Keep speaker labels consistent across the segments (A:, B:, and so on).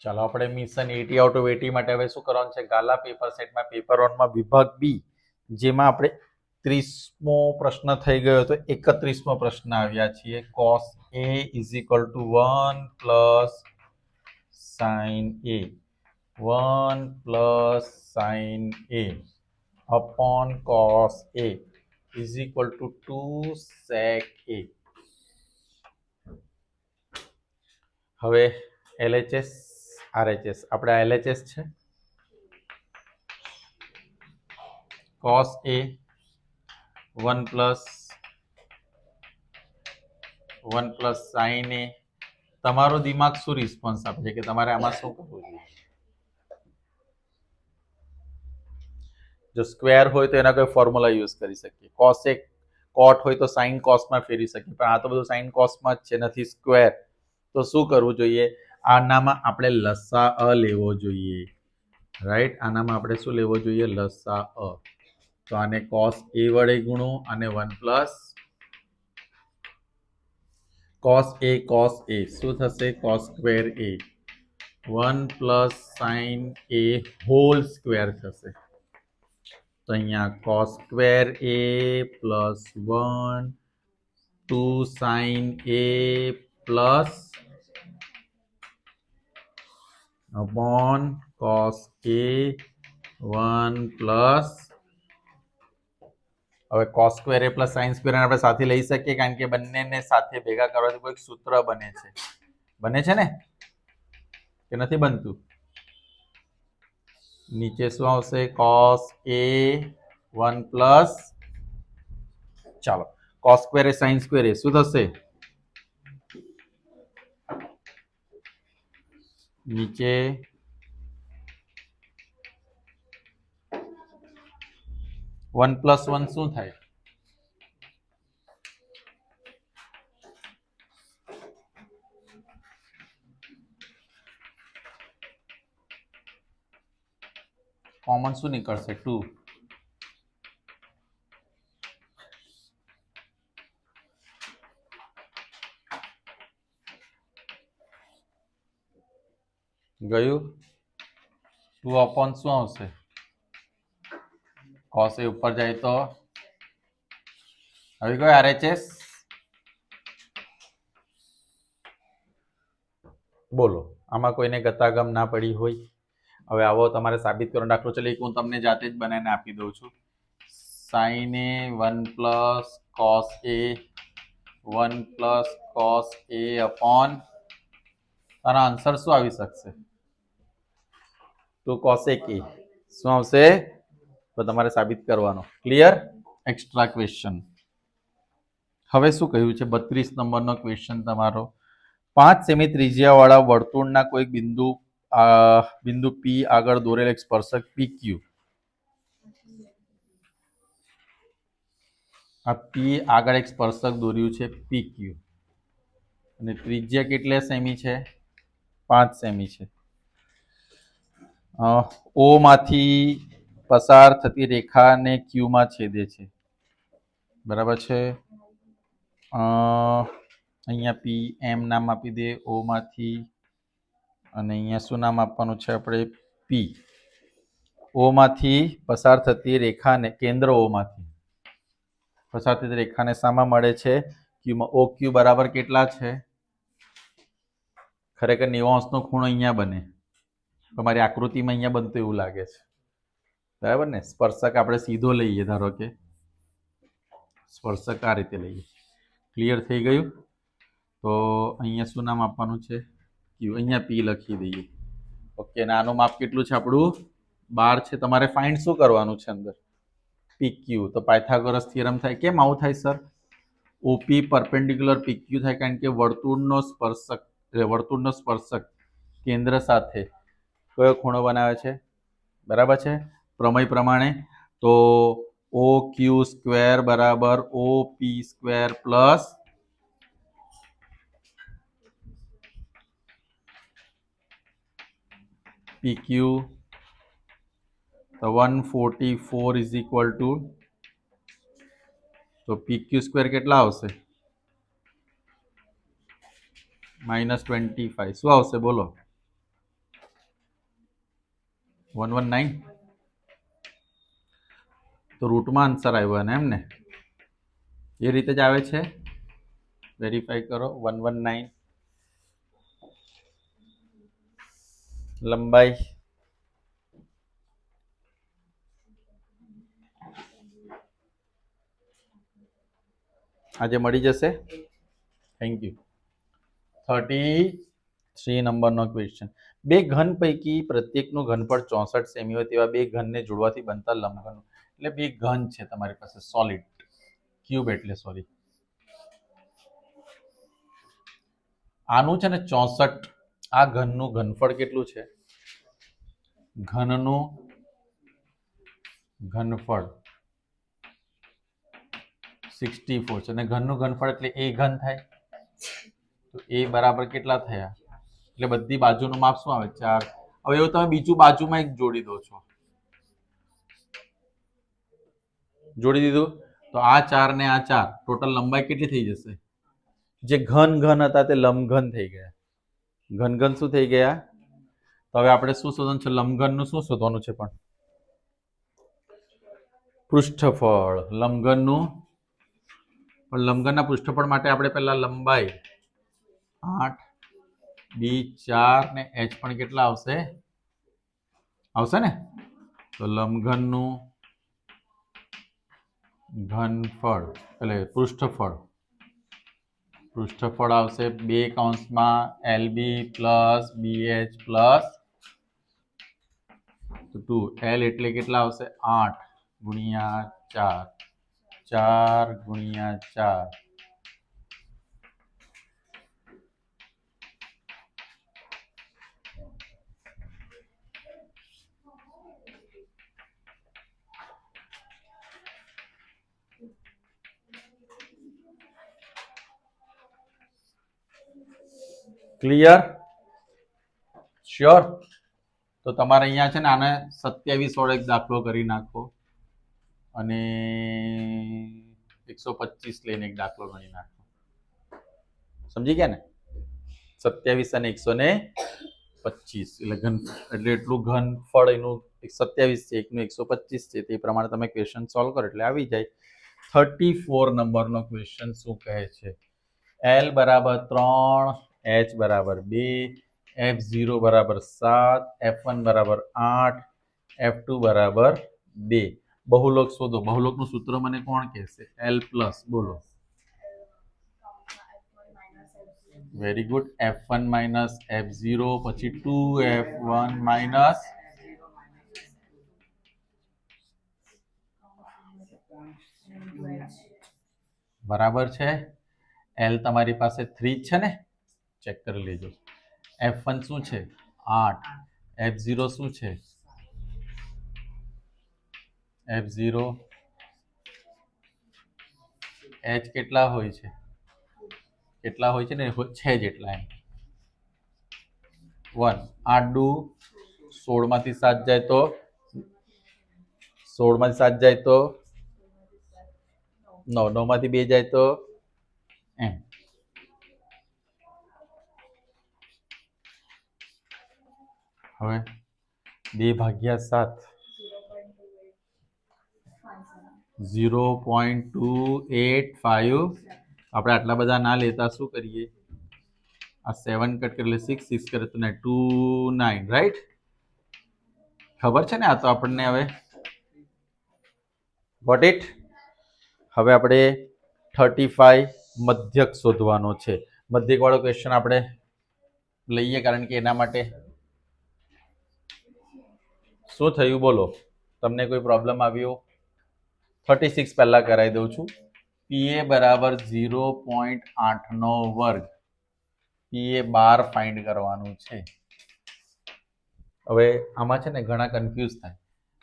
A: ચાલો આપણે mission 80 out of 80 માટે હવે શું કરવાનું છે? ગાલા પેપર સેટમાં પેપર 1 માં વિભાગ બી, જેમાં આપણે 30મો પ્રશ્ન થઈ ગયો હતો, 31મો પ્રશ્ન આવ્યા છીએ. cos a is equal to 1 plus sin a, 1 plus sin a upon cos a is equal to 2 sec a. હવે LHS RHS, આપણે LHS છે cos a 1 plus sin a. તમારો દિમાગ શું રિસ્પોન્સ આપે છે કે તમારે આમાં શું કરવું જોઈએ? જો સ્ક્વેર હોય તો એના કોઈ ફોર્મ્યુલા યુઝ કરી શકીએ, cos a cot હોય તો sin cos માં ફેરવી શકીએ, પણ આ તો બધું sin cos માં જ છે, નથી સ્ક્વેર. તો શું કરવું જોઈએ? આનામાં આપણે લસા લેવો જોઈએ, રાઈટ? આનામાં આપણે શું લેવો જોઈએ? લસા. તો આને cos a વડે ગુણો અને 1 પ્લસ cos a શું થશે? cos square a 1 plus sin a whole square થશે. તો અહીંયા cos square a plus 1 2 sin a plus upon cos a 1 plus. હવે cos square a plus sin square આપણે સાથે લઈ શકીએ, કારણ કે બંનેને સાથે ભેગા કરવાથી કોઈ સૂત્ર બને છે. બને છે ને કે નથી બનતું? નીચે શું આવશે? cos a 1 પ્લસ, ચાલો cos સ્ક્વેર એ sin સ્ક્વેર એ શું થશે? નીચે 1 પ્લસ 1 શું થાય? કોમન શું નીકળશે? 2. ગયું? 2 અપોન શું આવશે? cos એ ઉપર જાય તો આવી ગયો RHS. બોલો, આમાં કોઈને ગતાગમ ના પડી હોય? હવે આવો તમારે સાબિત કરવાનો દાખલો. ચલો એક હું તમને જાતે જ બનાવીને આપી દઉં છું. sin a 1 plus cos a 1 plus cos a upon, આનો આન્સર શું આવી શકશે? 2 cosec a. શું આવશે? તો તમારે સાબિત કરવાનો. ક્લિયર? Extra question. હવે શું કહ્યું છે? 32 નંબરનો ક્વેશ્ચન તમારો. 5 સેમી ત્રિજ્યાવાળા વર્તુળના કોઈ બિંદુ P આગળ દોરેલ એક સ્પર્શક PQ. આ P આગળ એક સ્પર્શક દોર્યું છે PQ, અને ત્રિજ્યા કેટલા સેમી છે? 5 સેમી છે. O માંથી પસાર થતી રેખાને Q માં છેદે છે, બરાબર છે? અહીંયા P M નામ આપી દે O માંથી, અને અહીંયા શું નામ આપવાનું છે આપણે? P. O માંથી પસાર થતી રેખાને, કેન્દ્ર O માંથી પસાર થતી રેખાને શામાં મળે છે? Q માં. OQ બરાબર કેટલા છે? ખરેખર 90° ખૂણો અહીંયા બને, તમારી આકૃતિમાં અહીંયા બનતું એવું લાગે છે, બરાબર ને? સ્પર્શક આપણે સીધો લઈએ, ધારો કે સ્પર્શક આ રીતે લઈએ. ક્લિયર થઈ ગયું? તો અહીંયા શું નામ આપવાનું છે? Q. અહીંયા P લખી દઈએ. ઓકે, અને આનું માપ કેટલું છે આપણું? 12 છે. તમારે ફાઇન્ડ શું કરવાનું છે અંદર? PQ. તો પાયથાગોરસ થિયરમ થાય. કેમ આવું થાય સર? OP પરપેન્ડિક્યુલર PQ થાય કારણ કે વર્તુળનો સ્પર્શક કેન્દ્ર સાથે કયો ખૂણો બનાવે છે? બરાબર છે? પ્રમેય પ્રમાણે. તો OQ સ્ક્વેર બરાબર OP સ્ક્વેર પ્લસ PQ. તો 144 ઇઝ ઇક્વલ ટુ, તો PQ સ્ક્વેર કેટલા આવશે? -25. શું આવશે બોલો? 119 તો રૂટમાં આન્સર આવ્યો ને એમને એ રીતે જ આવે છે વેરીફાઈ કરો 119 લંબાઈ આજે મળી જશે થેન્ક યુ 33 નંબરનો ક્વેશ્ચન બે ઘન પૈકી પ્રત્યેકનું ઘનફળ 64 સેમી હોય તેવા બે ઘનને જોડવાથી બનતા લંબઘન એટલે બે ઘન છે તમારી પાસે સોલિડ ક્યુબ એટલે સોરી આનું છે ને 64 આ ઘનનું ઘનફળ કેટલું છે ઘનનું ઘનફળ 64 છે અને ઘનનું ઘનફળ એટલે એ ઘન થાય તો એ બરાબર કેટલા થયા એટલે બધી બાજુનું માપ શું આવે 4 હવે એવું તમે બીજું બાજુમાં એક જોડી દો છો જોડી દીધું તો આ 4 ને આ 4 ટોટલ લંબાઈ કેટલી થઈ જશે જે ઘન ઘન હતા તે લંબઘન થઈ ગયા ઘન ઘન શું થઈ ગયા તો હવે આપણે શું શોધવાનું છે લંબઘનનું શું શોધવાનું છે પણ પૃષ્ઠફળ લંબઘનનું પણ લંબઘનના પૃષ્ઠફળ માટે આપણે પહેલા લંબાઈ 8 બી 4 ને એચ પણ કેટલા આવશે આવશે ને તો લંબઘનનું ઘનફળ એટલે પૃષ્ઠફળ આવશે 2 કૌંસમાં LB plus BH plus 2 L એટલે કેટલા આવશે 8 ગુણ્યા 4 4 ગુણ્યા 4 ક્લિયર શ્યોર તો તમારે અહીંયા છે ને આને 27 વડે એક દાખલો કરી નાખો અને 125 લઈને એક દાખલો ગણી નાખો સમજી ગયા ને 27 અને 125 એટલે એટલું ઘનફળ એનું 27 છે એકનું 125 છે તે પ્રમાણે તમે ક્વેશ્ચન સોલ્વ કરો એટલે આવી જાય 34 નંબરનો ક્વેશ્ચન શું કહે છે L બરાબર 3 H બરાબર 2 F0 બરાબર 7 F1 બરાબર 8 F2 બરાબર 2 બહુલોક શોધો બહુલોકનું સૂત્ર મને કોણ કહેશે L પ્લસ બોલો very good F1 minus F0 પછી 2F1 માઇનસ બરાબર છે L તમારી પાસે 3 છે ને ચેક કરી લેજો F1 શું છે 8 F0 શું છે F0 H કેટલા હોય છે ને છે જેટલા 1 8 દુ 16 માંથી 7 જાય તો 16 માંથી 7 જાય તો 9 9 માંથી 2 જાય તો એમ હવે 2 ભાગ્યા 7 0.285 આપણે આટલા બધા ના લેતા શું કરીએ આ 7 કટ કરી 6 6 કરે તો 29 રાઈટ ખબર છે ને આ તો આપણને હવે ગોટ ઇટ હવે આપણે 35 મધ્યક શોધવાનો છે મધ્યક વાળો ક્વેશ્ચન આપણે લઈએ કારણ કે એના માટે શું થયું બોલો તમને કોઈ પ્રોબ્લેમ આવ્યો 36 પહેલા કરાવી દઉં છું PA બરાબર 0.8 વર્ગ PA 12 ફાઇન્ડ કરવાનું છે હવે આમાં છે ને ઘણા કન્ફ્યુઝ થાય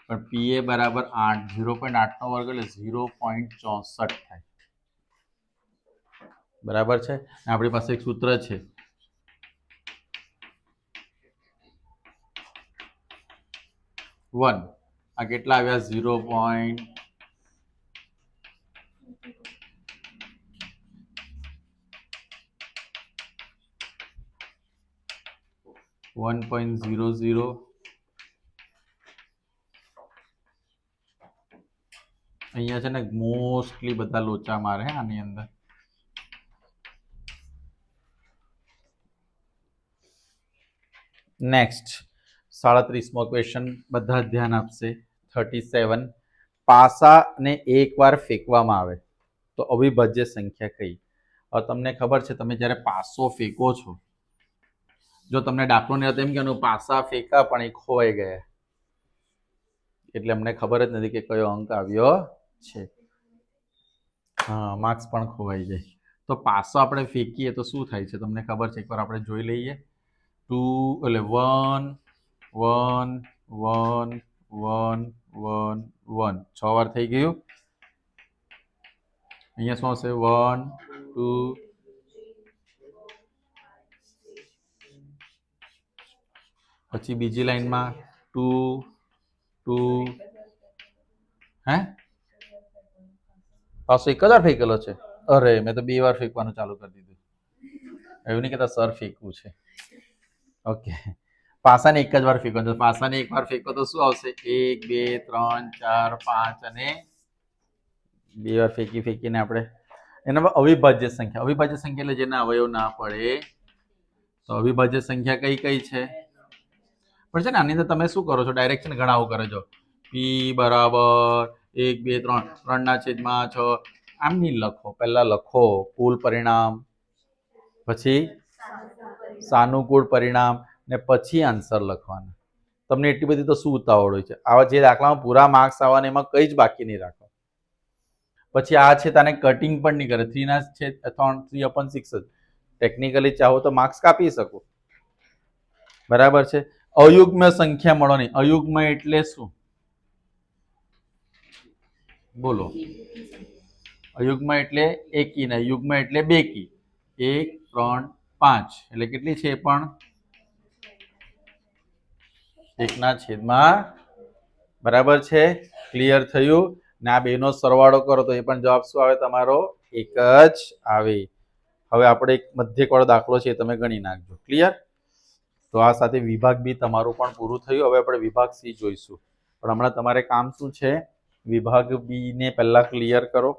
A: પણ PA બરાબર 8 0.8 વર્ગ એટલે 0.64 થાય બરાબર છે આપણી પાસે એક સૂત્ર છે આ કેટલા આવ્યા 1.00 અહીંયા છે ને મોસ્ટલી બધા લોચા મારે આની અંદર. નેક્સ્ટ 37મો ક્વેશ્ચન, બધા ધ્યાન આપશે. 37, પાસાને એકવાર ફેંકવામાં આવે તો અવિભાજ્ય સંખ્યા કઈ? હવે તમને ખબર છે, તમે જ્યારે પાસો ફેંકો છો, જો તમને દાખલો નહીં હતો એમ કે પાસા ફેંકા પણ એ ખોવાઈ ગયા, એટલે અમને ખબર જ નથી કે કયો અંક આવ્યો છે. હા, માર્ક્સ પણ ખોવાઈ જાય. તો પાસો આપણે ફેંકીએ તો શું થાય છે તમને ખબર છે? એકવાર આપણે જોઈ લઈએ. 2 એટલે 1 1 1 1 1 1 6 વાર થઈ ગયું. અહીંયા શું હશે? 1 2 પછી બીજી લાઈનમાં 2 2 હે પાછો એક જ વાર ફેંકેલો છે. અરે મેં તો 2 વાર ફેંકવાનું ચાલુ કરી દીધું. એવું નહીં કહેતા સર ફેંકવું છે. ઓકે, પાસાને એક જ વાર ફેંકો તો પાસાને એક વાર ફેંકો તો શું આવશે? 1 2 3 4 5 અને 2 વાર ફેંકીને આપણે એના અવિભાજ્ય સંખ્યા એટલે જેના અવયવ ના પડે. તો અવિભાજ્ય સંખ્યા કઈ કઈ છે? પણ છે ને આની અંદર તમે શું કરો છો? ડાયરેક્ટ છે ને ઘણા આવું કરે છો. p બરાબર 1 2 3 3/6 આમ નહીં લખો. પહેલા લખો કુલ પરિણામ, પછી સાનુકૂળ પરિણામ ને પછી આન્સર લખવાના. તમને એટલી બધી તો શું ઉતાવળ હોય છે? આવા જે દાખલામાં પૂરા માર્ક્સ આવવાના એમાં કઈ જ બાકી નહીં રાખો. પછી આ છે તને કટિંગ પણ નહીં કરે. 3/6 જ ટેકનિકલી ચાહો તો માર્ક્સ કાપી શકો. બરાબર છે. અયુગ્મ સંખ્યા મળવાની. અયુગ્મ એટલે શું? બોલો. અયુગ્મ એટલે એકી ને યુગ્મ એટલે બેકી. 1 3 5 એટલે કેટલી છે? પણ 1/. બરાબર છે. ક્લિયર થયું ને? આ બેનો સરવાળો કરો તો એ પણ જવાબ શું આવે? તમારો 1 જ આવે. હવે આપણે એક મધ્યકવાળો દાખલો છે, તમે ગણી નાખજો. ક્લિયર? તો આ સાથે વિભાગ બી તમારું પણ પૂરું થયું. હવે આપણે વિભાગ સી જોઈશું. પણ હમણાં તમારે કામ શું છે? વિભાગ બી ને પહેલા ક્લિયર કરો.